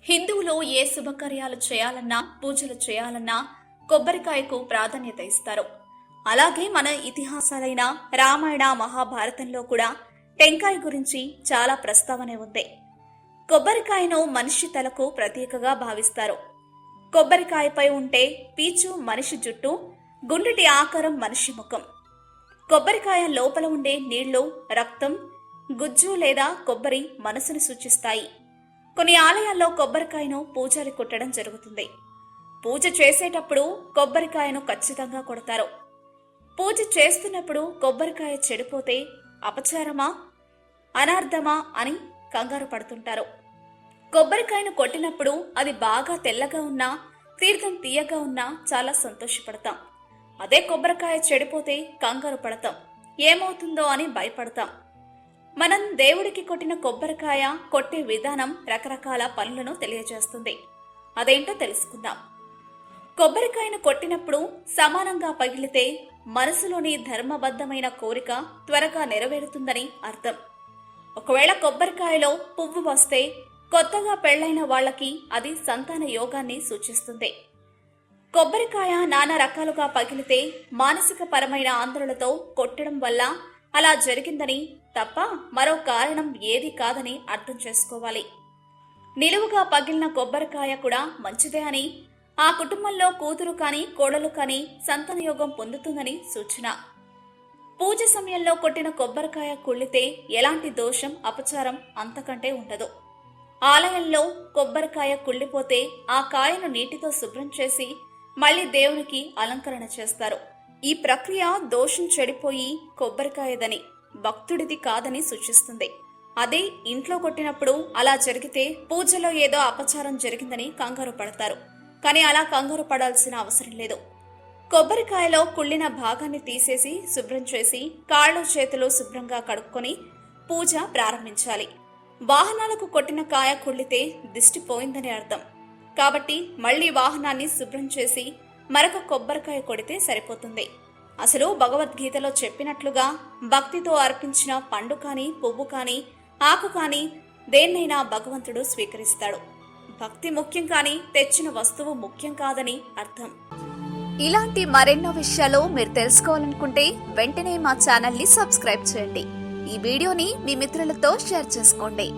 హిందువులు ఏ శుభకార్యాలు చేయాలన్నా పూజలు చేయాలన్నా కొబ్బరికాయకు ప్రాధాన్యత ఇస్తారు. అలాగే మన ఇతిహాసాలైన రామాయణ మహాభారతంలో కూడా టెంకాయ గురించి చాలా ప్రస్తావన ఉంది. కొబ్బరికాయను మనిషి తలకు ప్రతీకగా భావిస్తారు. కొబ్బరికాయపై ఉంటే పీచు మనిషి జుట్టు, గుండ్రటి ఆకారం మనిషి ముఖం. కొబ్బరికాయ లోపల ఉండే నీళ్లు రక్తం, గుజ్జు లేదా కొబ్బరి మనసును సూచిస్తాయి. కొన్ని ఆలయాల్లో కొబ్బరికాయను పూజారి కొట్టడం జరుగుతుంది. పూజ చేసేటప్పుడు కొబ్బరికాయను ఖచ్చితంగా కొడతారు. పూజ చేస్తున్నప్పుడు కొబ్బరికాయ చెడిపోతే అపచారమా అనార్థమా అని కంగారు పడుతుంటారు. కొబ్బరికాయను కొట్టినప్పుడు అది బాగా తెల్లగా ఉన్నా, తీర్థం తీయగా ఉన్నా చాలా సంతోషపడతాం. అదే కొబ్బరికాయ చెడిపోతే కంగారు పడతాం, ఏమవుతుందో అని భయపడతాం. మనం దేవుడికి కొట్టిన కొబ్బరికాయ కొట్టే విధానం రకరకాల పనులను తెలియజేస్తుంది. అదేంటో తెలుసుకుందాం. కొబ్బరికాయను కొట్టినప్పుడు సమానంగా పగిలితే మనసులోని ధర్మబద్ధమైన కోరిక త్వరగా నెరవేరుతుందని అర్థం. ఒకవేళ కొబ్బరికాయలో పువ్వు వస్తే కొత్తగా పెళ్లైన వాళ్లకి అది సంతాన యోగాన్ని సూచిస్తుంది. కొబ్బరికాయ నానా రకాలుగా పగిలితే మానసిక పరమైన ఆందోళనతో కొట్టడం వల్ల అలా జరిగిందని తప్ప మరో కారణం ఏది కాదని అర్థం చేసుకోవాలి. నిలువుగా పగిలిన కొబ్బరికాయ కూడా మంచిదే అని, ఆ కుటుంబంలో కూతురు కాని కోడలు కాని సంతానయోగం పొందుతుందని సూచన. పూజ సమయంలో కొట్టిన కొబ్బరికాయ కుళ్ళితే ఎలాంటి దోషం అపచారం అంతకంటే ఉండదు. ఆలయంలో కొబ్బరికాయ కుళ్ళిపోతే ఆ కాయను నీటితో శుభ్రం చేసి మళ్లీ దేవునికి అలంకరణ చేస్తారు. ఈ ప్రక్రియ దోషం చెడిపోయి కొబ్బరికాయదని, భక్తుడిది కాదని సూచిస్తుంది. అదే ఇంట్లో కొట్టినప్పుడు అలా జరిగితే పూజలో ఏదో అపచారం జరిగిందని కంగారు పడతారు. కానీ అలా కంగారు పడాల్సిన అవసరం లేదు. కొబ్బరికాయలో కుళ్ళిన భాగాన్ని తీసేసి శుభ్రం చేసి కాళ్ళు చేతులు శుభ్రంగా కడుక్కొని పూజ ప్రారంభించాలి. వాహనాలకు కొట్టిన కాయ కుళ్ళితే దిష్టి పోయిందని అర్థం. కాబట్టి మళ్లీ వాహనాన్ని శుభ్రం చేసి మరొక కొబ్బరికాయ కొడితే సరిపోతుంది. అసలు భగవద్గీతలో చెప్పినట్లుగా భక్తితో అర్పించిన పండు కాని పువ్వు కాని ఆకు కాని దేన్నైనా భగవంతుడు స్వీకరిస్తాడు. భక్తి ముఖ్యం కాని తెచ్చిన వస్తువు ముఖ్యం కాదని అర్థం. ఇలాంటి మరెన్నో విషయాలు మీరు తెలుసుకోవాలనుకుంటే వెంటనే మా ఛానల్ ని సబ్స్క్రైబ్ చేయండి. ఈ వీడియోని మీ మిత్రులతో షేర్ చేసుకోండి.